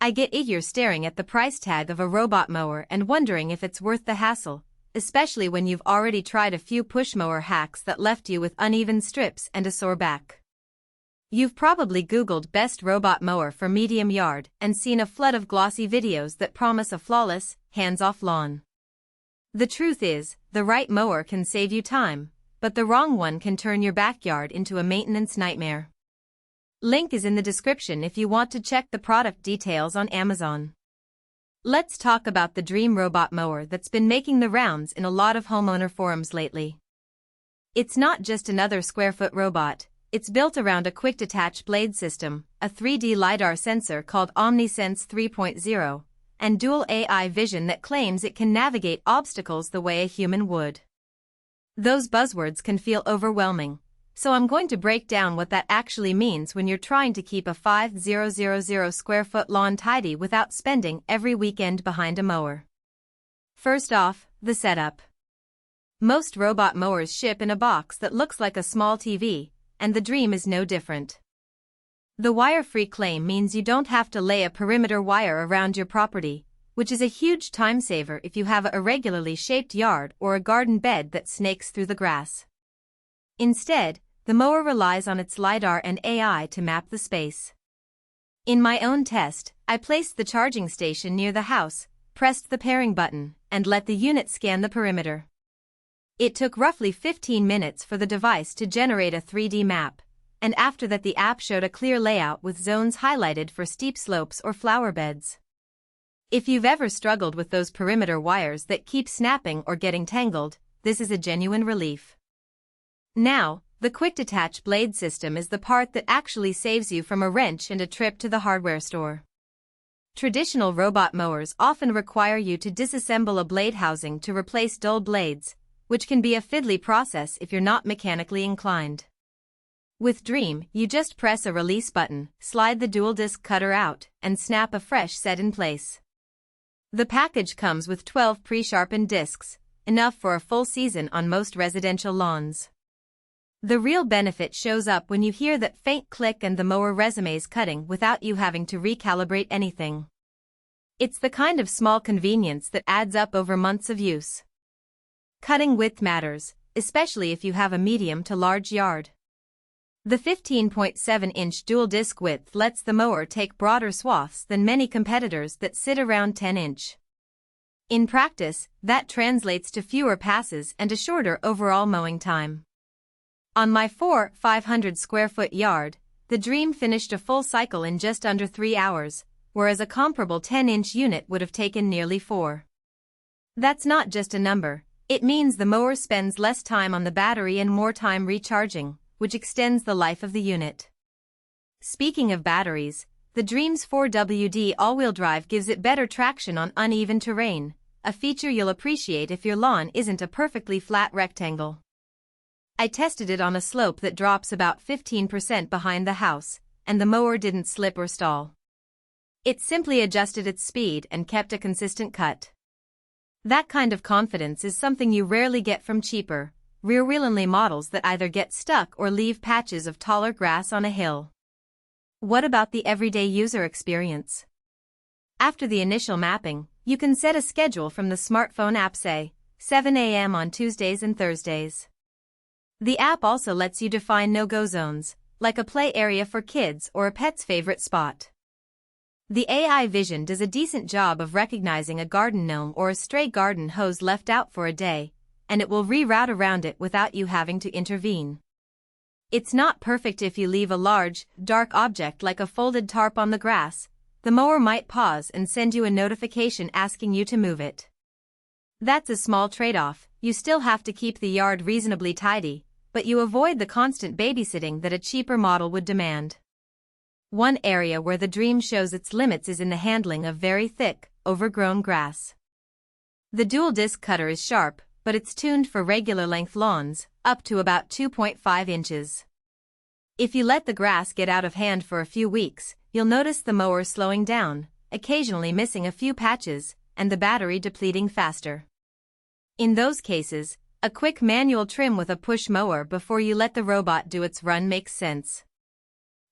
I get eager staring at the price tag of a robot mower and wondering if it's worth the hassle, especially when you've already tried a few push mower hacks that left you with uneven strips and a sore back. You've probably Googled best robot mower for medium yard and seen a flood of glossy videos that promise a flawless, hands-off lawn. The truth is, the right mower can save you time, but the wrong one can turn your backyard into a maintenance nightmare. Link is in the description if you want to check the product details on Amazon. Let's talk about the DREAME robot mower that's been making the rounds in a lot of homeowner forums lately. It's not just another square-foot robot, it's built around a quick-detach blade system, a 3D LiDAR sensor called OmniSense 3.0, and dual AI vision that claims it can navigate obstacles the way a human would. Those buzzwords can feel overwhelming, so I'm going to break down what that actually means when you're trying to keep a 5,000 square foot lawn tidy without spending every weekend behind a mower. First off, the setup. Most robot mowers ship in a box that looks like a small TV, and the DREAME is no different. The wire-free claim means you don't have to lay a perimeter wire around your property, which is a huge time saver if you have a irregularly shaped yard or a garden bed that snakes through the grass. Instead, the mower relies on its LiDAR and AI to map the space. In my own test, I placed the charging station near the house, pressed the pairing button, and let the unit scan the perimeter. It took roughly 15 minutes for the device to generate a 3D map, and after that the app showed a clear layout with zones highlighted for steep slopes or flower beds. If you've ever struggled with those perimeter wires that keep snapping or getting tangled, this is a genuine relief. Now, the Quick-Detach blade system is the part that actually saves you from a wrench and a trip to the hardware store. Traditional robot mowers often require you to disassemble a blade housing to replace dull blades, which can be a fiddly process if you're not mechanically inclined. With DREAME, you just press a release button, slide the dual disc cutter out, and snap a fresh set in place. The package comes with 12 pre-sharpened discs, enough for a full season on most residential lawns. The real benefit shows up when you hear that faint click and the mower resumes cutting without you having to recalibrate anything. It's the kind of small convenience that adds up over months of use. Cutting width matters, especially if you have a medium to large yard. The 15.7-inch dual disc width lets the mower take broader swaths than many competitors that sit around 10-inch. In practice, that translates to fewer passes and a shorter overall mowing time. On my 500 square foot yard, the DREAME finished a full cycle in just under 3 hours, whereas a comparable 10-inch unit would have taken nearly 4. That's not just a number, it means the mower spends less time on the battery and more time recharging, which extends the life of the unit. Speaking of batteries, the DREAME's 4WD all-wheel drive gives it better traction on uneven terrain, a feature you'll appreciate if your lawn isn't a perfectly flat rectangle. I tested it on a slope that drops about 15% behind the house, and the mower didn't slip or stall. It simply adjusted its speed and kept a consistent cut. That kind of confidence is something you rarely get from cheaper, rear-wheel-only models that either get stuck or leave patches of taller grass on a hill. What about the everyday user experience? After the initial mapping, you can set a schedule from the smartphone app, say, 7 a.m. on Tuesdays and Thursdays. The app also lets you define no-go zones, like a play area for kids or a pet's favorite spot. The AI vision does a decent job of recognizing a garden gnome or a stray garden hose left out for a day, and it will reroute around it without you having to intervene. It's not perfect if you leave a large, dark object like a folded tarp on the grass. The mower might pause and send you a notification asking you to move it. That's a small trade-off. You still have to keep the yard reasonably tidy, but you avoid the constant babysitting that a cheaper model would demand. One area where the DREAME shows its limits is in the handling of very thick, overgrown grass. The dual disc cutter is sharp, but it's tuned for regular length lawns, up to about 2.5 inches. If you let the grass get out of hand for a few weeks, you'll notice the mower slowing down, occasionally missing a few patches, and the battery depleting faster. In those cases, a quick manual trim with a push mower before you let the robot do its run makes sense.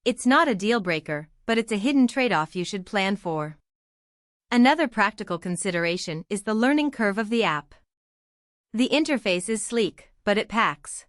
It's not a deal breaker, but it's a hidden trade-off you should plan for. Another practical consideration is the learning curve of the app. The interface is sleek, but it packs